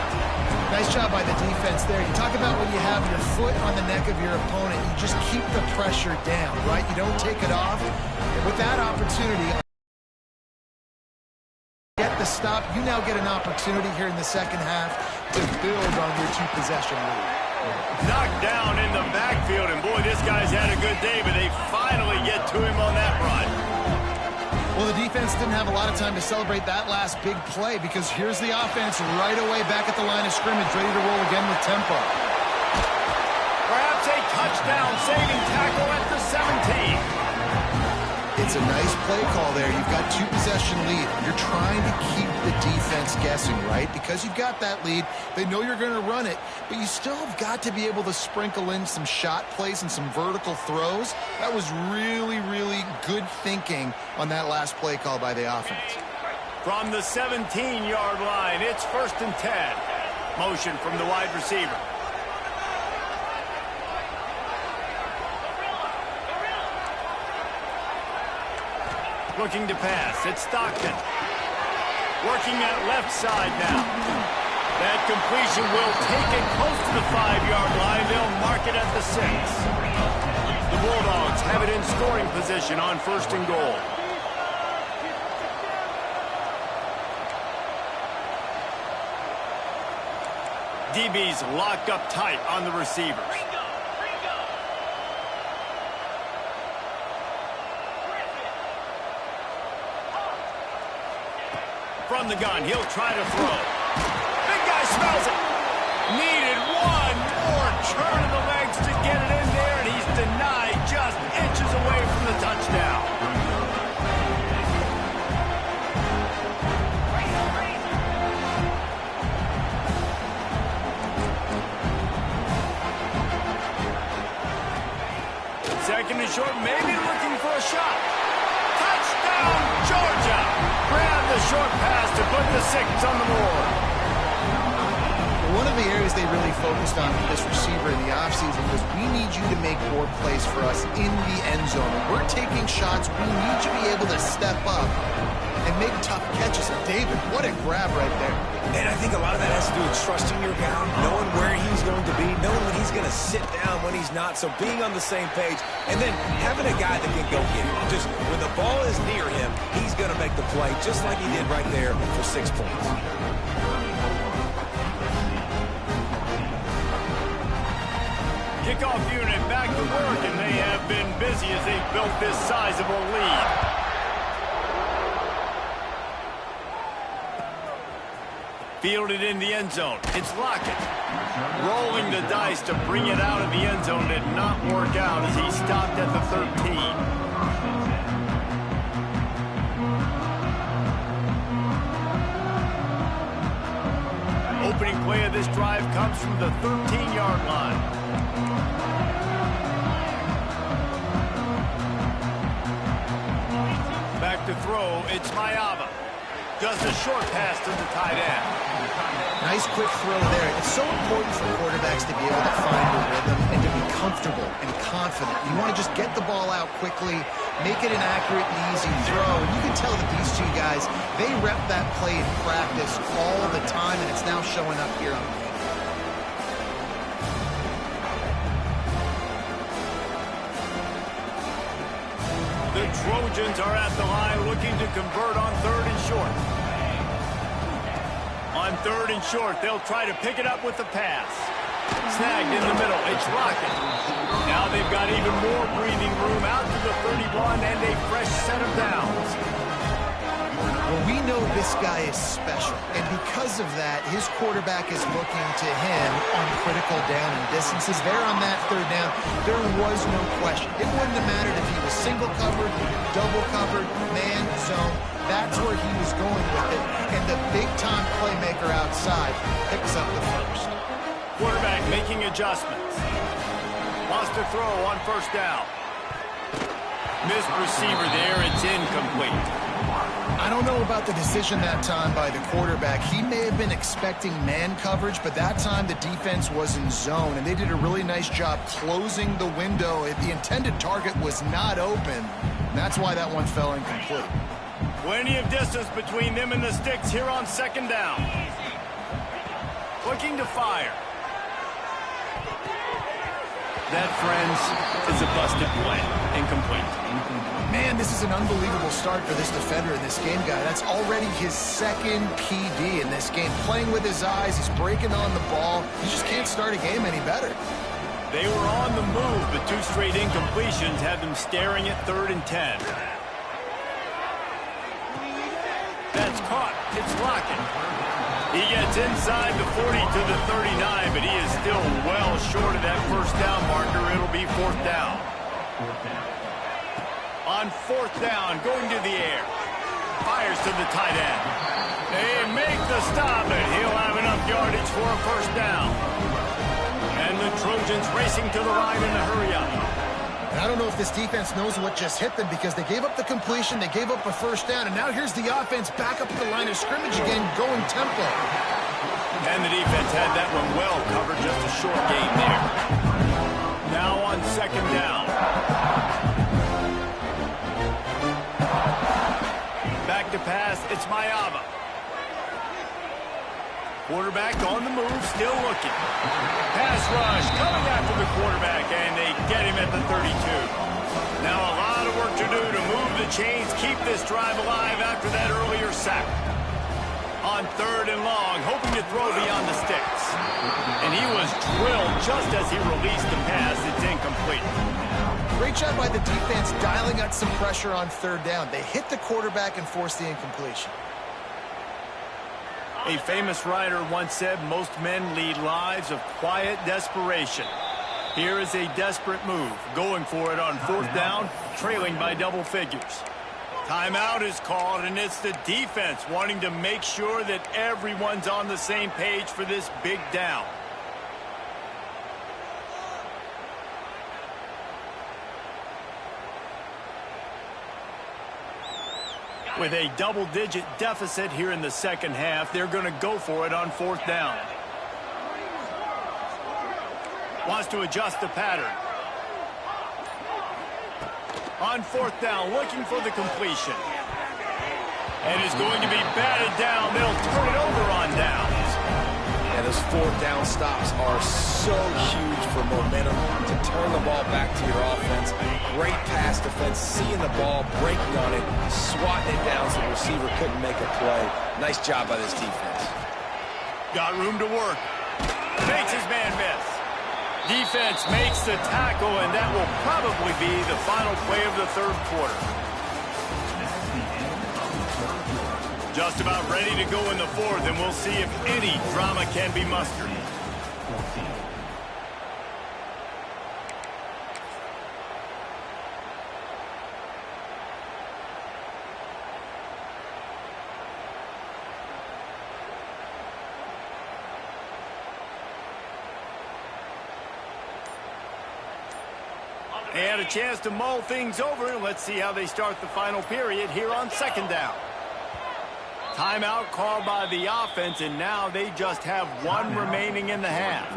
B: Nice job by the defense there. You talk about when you have your foot on the neck of your opponent, you just keep the pressure down, right? You don't take it off. And with that opportunity, get the stop, you now get an opportunity here in the second half to build on your two-possession lead.
A: Knocked down in the backfield, and boy, this guy's had a good day, but they finally get to him on that run.
B: Well, the defense didn't have a lot of time to celebrate that last big play because here's the offense right away back at the line of scrimmage, ready to roll again with tempo.
A: Perhaps a touchdown-saving tackle at the 17.
B: It's a nice play call there. You've got two-possession lead. You're trying to keep the defense guessing, right? Because you've got that lead, they know you're going to run it, but you still have got to be able to sprinkle in some shot plays and some vertical throws. That was really, really good thinking on that last play call by the offense.
A: From the 17-yard line, it's 1st and 10. Motion from the wide receiver. Looking to pass. It's Stockton. Working that left side now. That completion will take it close to the 5-yard line. They'll mark it at the 6. The Bulldogs have it in scoring position on 1st and goal. DB's locked up tight on the receivers. From the gun, he'll try to throw. Big guy smells it. Needed one more turn of the legs to get it in there, and he's denied just inches away from the touchdown. Second and short, maybe looking for a shot. Touchdown, Georgia! Grab the short pass to put the 6 on the board.
B: One of the areas they really focused on with this receiver in the offseason was we need you to make more plays for us in the end zone. When we're taking shots, we need you to be able to step up and make tough catches. And David, what a grab right there.
C: And I think a lot of that has to do with trusting your guy, knowing where he's going to be, knowing when he's going to sit down, when he's not. So being on the same page, and then having a guy that can go get it. Just when the ball is near him, he's going to make the play, just like he did right there for 6 points.
A: Kickoff unit back to work, and they have been busy as they've built this sizable lead. Fielded in the end zone. It's Lockett. Rolling the dice to bring it out of the end zone did not work out as he stopped at the 13. Opening play of this drive comes from the 13-yard line. Back to throw, it's Mayava. Just a short pass to the tight end.
B: Nice quick throw there. It's so important for quarterbacks to be able to find a rhythm and to be comfortable and confident. You want to just get the ball out quickly, make it an accurate and easy throw. And you can tell that these two guys, they rep that play in practice all the time, and it's now showing up here on the game.
A: The Trojans are at the line looking to convert on 3rd and short. On 3rd and short, they'll try to pick it up with the pass. Snagged in the middle, it's Lockett. Now they've got even more breathing room out to the 31 and a fresh set of downs.
B: Well, we know this guy is special, and because of that, his quarterback is looking to him on critical down and distances. There on that 3rd down, there was no question. It wouldn't have mattered if he was single covered, double covered, man, zone. That's where he was going with it, and the big-time playmaker outside picks up the first.
A: Quarterback making adjustments. Wants to throw on 1st down. Missed receiver there, it's incomplete.
B: I don't know about the decision that time by the quarterback. He may have been expecting man coverage, but that time the defense was in zone, and they did a really nice job closing the window. The intended target was not open. That's why that one fell incomplete.
A: Plenty of distance between them and the sticks here on 2nd down. Looking to fire. That, friends, is a busted play. Incomplete.
B: Man, this is an unbelievable start for this defender in this game, guy. That's already his 2nd PD in this game. Playing with his eyes, he's breaking on the ball. You just can't start a game any better.
A: They were on the move, but 2 straight incompletions had them staring at 3rd and 10. That's caught. It's Lockett. He gets inside the 40 to the 39, but he is still well short of that 1st down marker. It'll be 4th down. On 4th down, going to the air. Fires to the tight end. They make the stop, and he'll have enough yardage for a 1st down. And the Trojans racing to the line in a hurry up.
B: And I don't know if this defense knows what just hit them because they gave up the completion, they gave up a 1st down, and now here's the offense back up at the line of scrimmage again, going tempo.
A: And the defense had that one well covered, just a short gain there. Now on 2nd down. Back to pass, it's Mayava. Quarterback on the move, still looking. Pass rush coming after the quarterback, and they get him at the 32. Now a lot of work to do to move the chains, keep this drive alive after that earlier sack. On on 3rd and long, hoping to throw beyond the sticks. And he was drilled just as he released the pass. It's incomplete.
B: Great job by the defense dialing up some pressure on 3rd down. They hit the quarterback and forced the incompletion.
A: A famous writer once said, most men lead lives of quiet desperation. Here is a desperate move, going for it on 4th down, trailing by double figures. Timeout is called, and it's the defense wanting to make sure that everyone's on the same page for this big down. With a double-digit deficit here in the second half, they're going to go for it on 4th down. Wants to adjust the pattern. On 4th down, looking for the completion. And is going to be batted down. They'll turn it over on downs.
C: And those 4th down stops are so huge for momentum to turn the ball back to your offense. Great pass defense, seeing the ball, breaking on it, swatting it down so the receiver couldn't make a play. Nice job by this defense.
A: Got room to work. Makes his man miss. Defense makes the tackle, and that will probably be the final play of the 3rd quarter. Just about ready to go in the 4th, and we'll see if any drama can be mustered. And a chance to mull things over. Let's see how they start the final period here on 2nd down. Timeout called by the offense, and now they just have 1 remaining in the half.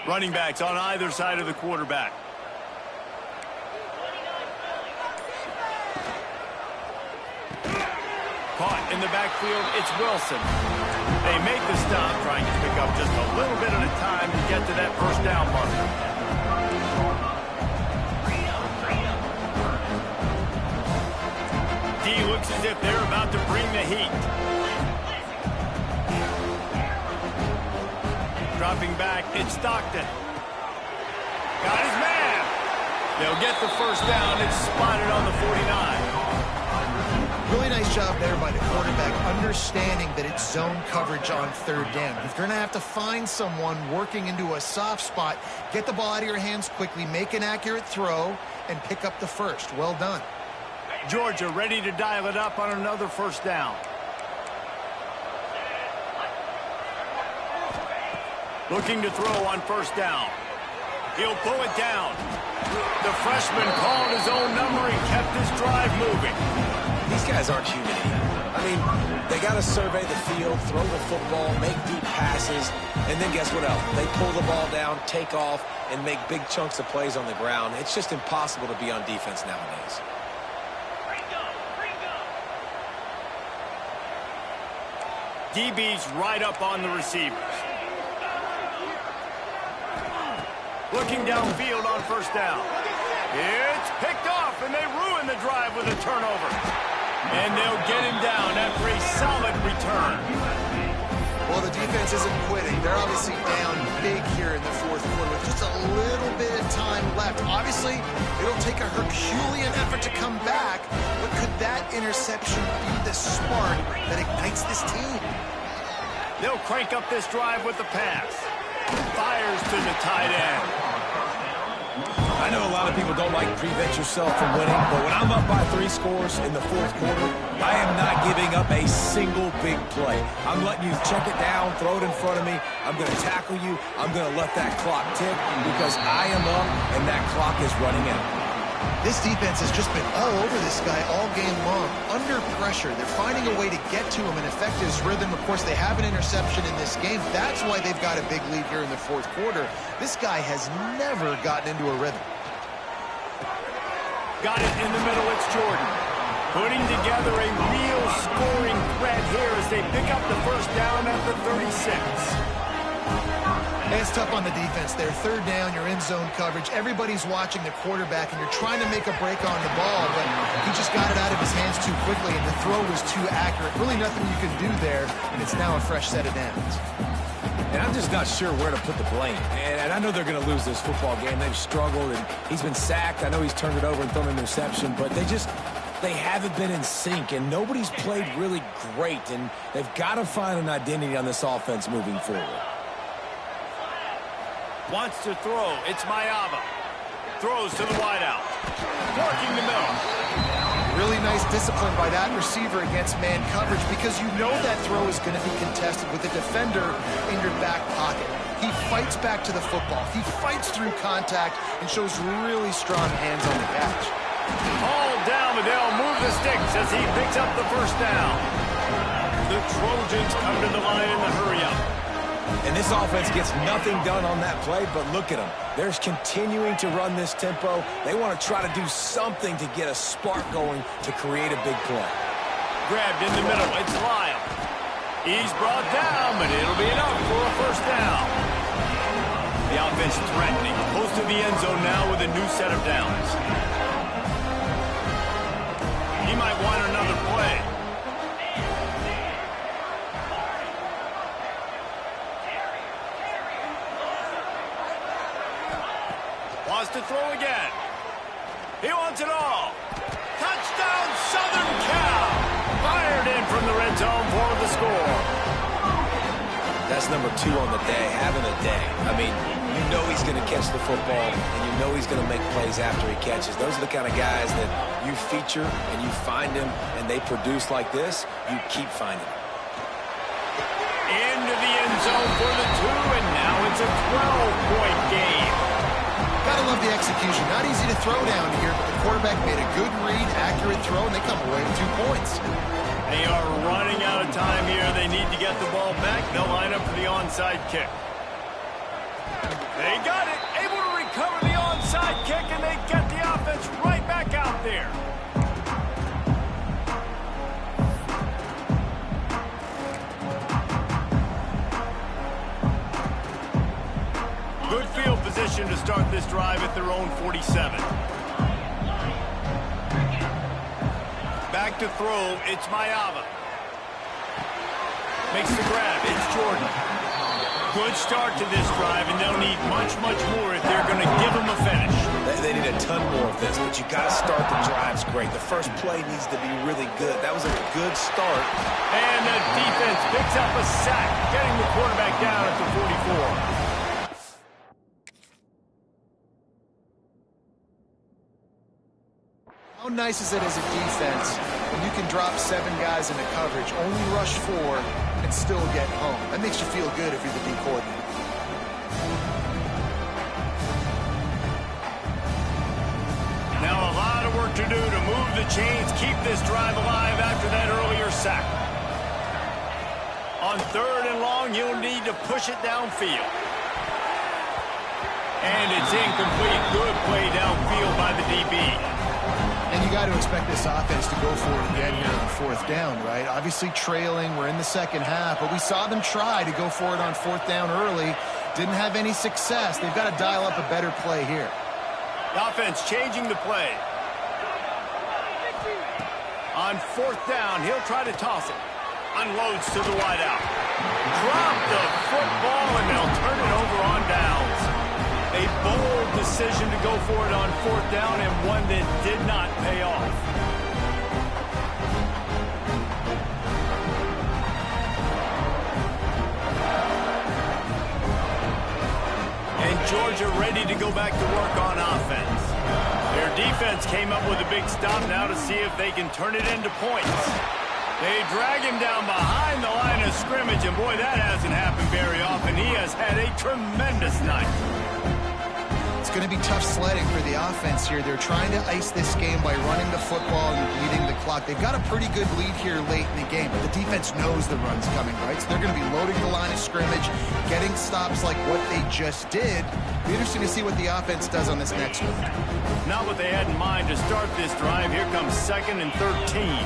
A: Running backs on either side of the quarterback. Caught in the backfield, it's Wilson. They make the stop, trying to pick up just a little bit at a time to get to that 1st down mark. D looks as if they're about to bring the heat. Dropping back, it's Stockton. Got his man. They'll get the 1st down. It's spotted on the 49.
B: Really nice job there by the quarterback, understanding that it's zone coverage on 3rd down. If you're going to have to find someone working into a soft spot, get the ball out of your hands quickly, make an accurate throw, and pick up the 1st. Well done.
A: Georgia ready to dial it up on another 1st down. Looking to throw on 1st down. He'll pull it down. The freshman called his own number and kept his drive moving.
C: These guys aren't human. I mean, they got to survey the field, throw the football, make deep passes, and then guess what else? They pull the ball down, take off, and make big chunks of plays on the ground. It's just impossible to be on defense nowadays.
A: DB's right up on the receivers. Looking downfield on 1st down. It's picked off, and they ruin the drive with a turnover. And they'll get him down after a solid return.
B: Well, the defense isn't quitting. They're obviously down big here in the 4th quarter with just a little bit of time left. Obviously, it'll take a Herculean effort to come back, but could that interception be the spark that ignites this team?
A: They'll crank up this drive with the pass. Fires to the tight end.
C: I know a lot of people don't like to prevent yourself from winning, but when I'm up by 3 scores in the 4th quarter, I am not giving up a single big play. I'm letting you check it down, throw it in front of me. I'm going to tackle you. I'm going to let that clock tick because I am up and that clock is running out.
B: This defense has just been all over this guy all game long. Under pressure, they're finding a way to get to him and affect his rhythm. Of course, they have an interception in this game. That's why they've got a big lead here in the 4th quarter. This guy has never gotten into a rhythm.
A: Got it in the middle, it's Jordan. Putting together a real scoring threat here as they pick up the 1st down at the 36.
B: It's tough on the defense there. Third down, you're in zone coverage. Everybody's watching the quarterback, and you're trying to make a break on the ball, but he just got it out of his hands too quickly, and the throw was too accurate. Really nothing you can do there, and it's now a fresh set of downs.
C: And I'm just not sure where to put the blame. And I know they're going to lose this football game. They've struggled, and he's been sacked. I know he's turned it over and thrown an interception, but they haven't been in sync, and nobody's played really great, and they've got to find an identity on this offense moving forward.
A: Wants to throw. It's Mayava. Throws to the wideout. Working the middle.
B: Really nice discipline by that receiver against man coverage, because you know that throw is going to be contested with a defender in your back pocket. He fights back to the football. He fights through contact and shows really strong hands on the catch.
A: All down, but they'll move the sticks as he picks up the first down. The Trojans come to the line in the hurry-up.
C: And this offense gets nothing done on that play, but look at them. They're continuing to run this tempo. They want to try to do something to get a spark going to create a big play.
A: Grabbed in the middle. It's Lyle. He's brought down, but it'll be enough for a first down. The offense threatening. Close to the end zone now with a new set of downs. He might want another play. Wants to throw again. He wants it all. Touchdown, Southern Cal. Fired in from the red zone for the score.
C: That's number 2 on the day, having a day. I mean, you know he's going to catch the football, and you know he's going to make plays after he catches. Those are the kind of guys that you feature and you find them, and they produce like this, you keep finding them.
A: Into the end zone for the 2, and now it's a 12-point game.
B: Gotta love the execution. Not easy to throw down here, but the quarterback made a good read, accurate throw, and they come away with 2 points.
A: They are running out of time here. They need to get the ball back. They'll line up for the onside kick. They got it. Able to recover the onside kick, and they get the offense right back out there. Good field position to start this drive at their own 47. Back to throw, it's Mayava. Makes the grab, it's Jordan. Good start to this drive, and they'll need much, much more if they're going to give them a finish.
C: They need a ton more of this, but you got to start the drives great. The first play needs to be really good. That was a good start.
A: And the defense picks up a sack, getting the quarterback down at the 44.
B: How nice is it as a defense when you can drop 7 guys into coverage, only rush 4, and still get home? That makes you feel good if you're the D coordinator.
A: Now a lot of work to do to move the chains, keep this drive alive after that earlier sack. On 3rd and long, you'll need to push it downfield. And it's incomplete. Good play downfield by the DB.
B: And you got to expect this offense to go for it again here on 4th down, right? Obviously trailing, we're in the second half, but we saw them try to go for it on 4th down early. Didn't have any success. They've got to dial up a better play here.
A: The offense changing the play. On 4th down, he'll try to toss it. Unloads to the wideout. Drop the football, and they'll turn it over on downs. A bold decision to go for it on 4th down, and one that did not pay off. And Georgia ready to go back to work on offense. Their defense came up with a big stop now to see if they can turn it into points. They drag him down behind the line of scrimmage, and boy, that hasn't happened very often. He has had a tremendous night.
B: It's going to be tough sledding for the offense here. They're trying to ice this game by running the football and bleeding the clock. They've got a pretty good lead here late in the game, but the defense knows the run's coming, right? So they're going to be loading the line of scrimmage, getting stops like what they just did. Be interesting to see what the offense does on this next one.
A: Not what they had in mind to start this drive. Here comes 2nd and 13.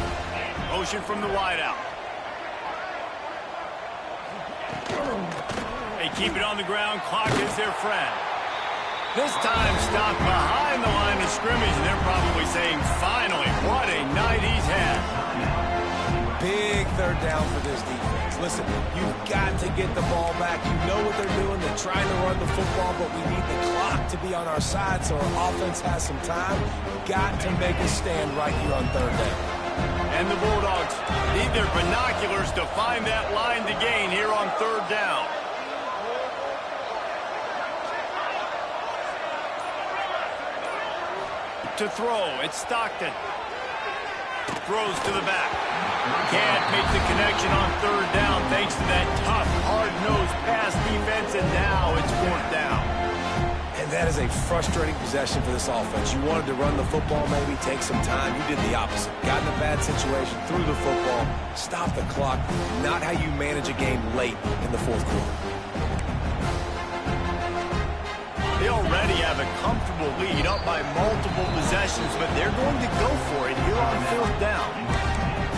A: Motion from the wideout. They keep it on the ground. Clock is their friend. This time stopped behind the line of scrimmage, and they're probably saying, finally, what a night he's had.
C: Big third down for this defense. Listen, you've got to get the ball back. You know what they're doing. They're trying to run the football, but we need the clock to be on our side so our offense has some time. Got to make a stand right here on third down.
A: And the Bulldogs need their binoculars to find that line to gain here on third down. To throw, it's Stockton. Throws to the back. Can't make the connection on third down thanks to that tough, hard-nosed pass defense, and now it's fourth down.
C: And that is a frustrating possession for this offense. You wanted to run the football, maybe take some time. You did the opposite. Got in a bad situation, threw the football, stopped the clock. Not how you manage a game late in the fourth quarter.
A: They already have a comfortable lead up by multiple possessions, but they're going to go for it here on fourth down.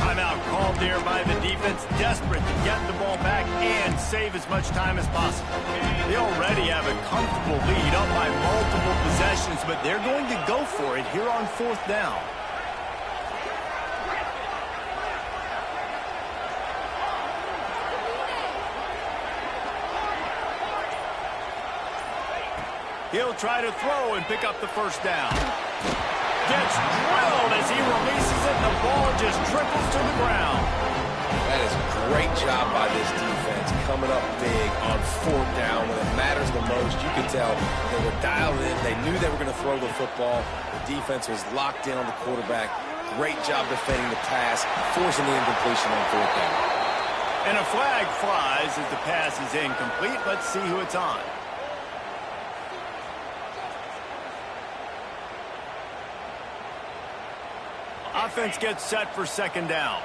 A: Timeout called there by the defense, desperate to get the ball back and save as much time as possible. They already have a comfortable lead up by multiple possessions, but they're going to go for it here on fourth down. He'll try to throw and pick up the first down. Gets drilled as he releases it, and the ball just trickles to the ground.
C: That is a great job by this defense, coming up big on fourth down when it matters the most. You could tell they were dialed in. They knew they were going to throw the football. The defense was locked in on the quarterback. Great job defending the pass, forcing the incompletion on fourth down.
A: And a flag flies as the pass is incomplete. Let's see who it's on. Offense gets set for second down.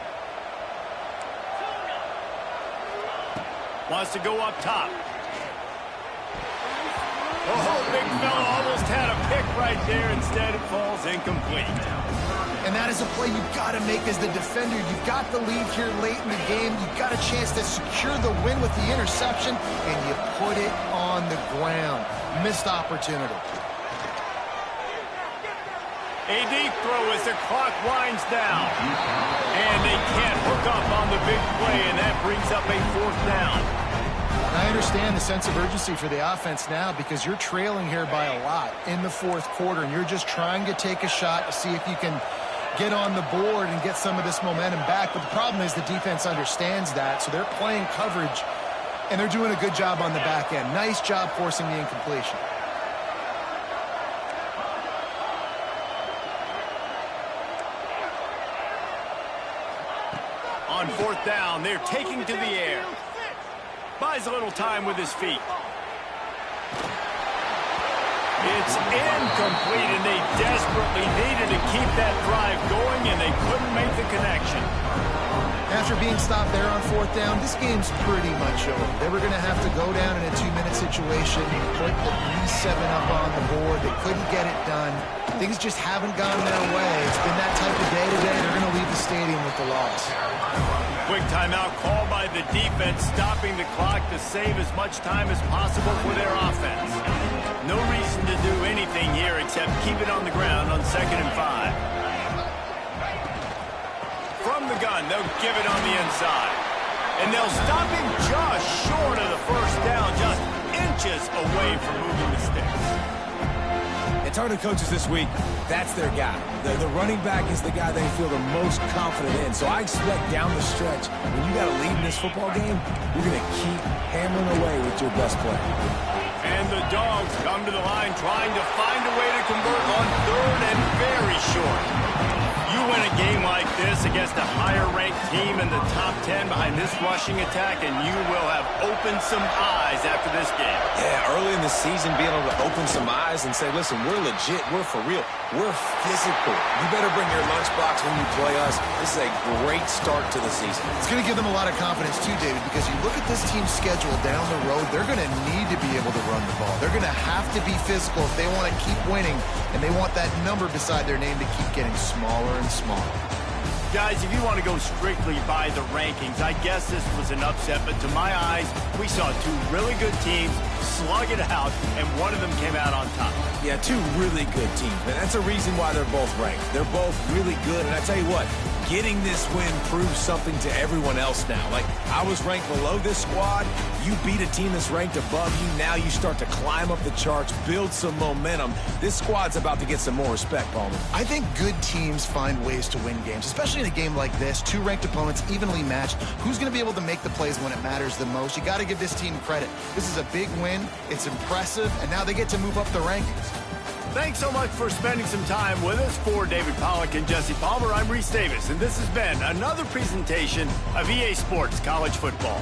A: Wants to go up top. Oh, big fella almost had a pick right there. Instead, it falls incomplete.
B: And that is a play you've got to make as the defender. You've got the lead here late in the game. You've got a chance to secure the win with the interception, and you put it on the ground. Missed opportunity.
A: A deep throw as the clock winds down. And they can't hook up on the big play, and that brings up a fourth down.
B: I understand the sense of urgency for the offense now because you're trailing here by a lot in the fourth quarter, and you're just trying to take a shot to see if you can get on the board and get some of this momentum back. But the problem is the defense understands that, so they're playing coverage, and they're doing a good job on the back end. Nice job forcing the incompletion.
A: On fourth down, they're taking to the air. Buys a little time with his feet. It's incomplete, and they desperately needed to keep that drive going, and they couldn't make the connection.
B: After being stopped there on fourth down, this game's pretty much over. They were going to have to go down in a 2-minute situation and put at least 7 up on the board. They couldn't get it done. Things just haven't gone their way. It's been that type of day today. They're going to leave the stadium with the loss.
A: Quick timeout called by the defense, stopping the clock to save as much time as possible for their offense. No reason to do anything here except keep it on the ground on 2nd and 5. From the gun, they'll give it on the inside. And they'll stop him just short of the first down, just inches away from moving the sticks.
C: And talking to coaches this week, that's their guy. The running back is the guy they feel the most confident in. So I expect down the stretch, when you got a lead in this football game, you're going to keep hammering away with your best player.
A: And the Dogs come to the line trying to find a way to convert on 3rd and very short. You win a game like this against a higher-ranked team in the top 10 behind this rushing attack, and you will have opened some eyes after this game.
C: Yeah, early in the season, being able to open some eyes and say, listen, we're legit, we're for real, we're physical. You better bring your lunchbox when you play us. This is a great start to the season.
B: It's going to give them a lot of confidence, too, David, because you look at this team's schedule down the road, they're going to need to be able to run the ball. They're going to have to be physical if they want to keep winning, and they want that number beside their name to keep getting smaller and smaller.
A: Guys, if you want to go strictly by the rankings, I guess this was an upset, but to my eyes, we saw two really good teams slug it out, and one of them came out on top.
C: Yeah, two really good teams, man. That's a reason why they're both ranked. They're both really good, and I tell you what, getting this win proves something to everyone else now. Like, I was ranked below this squad. You beat a team that's ranked above you. Now you start to climb up the charts, build some momentum. This squad's about to get some more respect, Palmer.
B: I think good teams find ways to win games, especially in a game like this. Two ranked opponents, evenly matched. Who's going to be able to make the plays when it matters the most? You got to give this team credit. This is a big win. It's impressive, and now they get to move up the rankings.
A: Thanks so much for spending some time with us. For David Pollack and Jesse Palmer, I'm Reese Davis, and this has been another presentation of EA Sports College Football.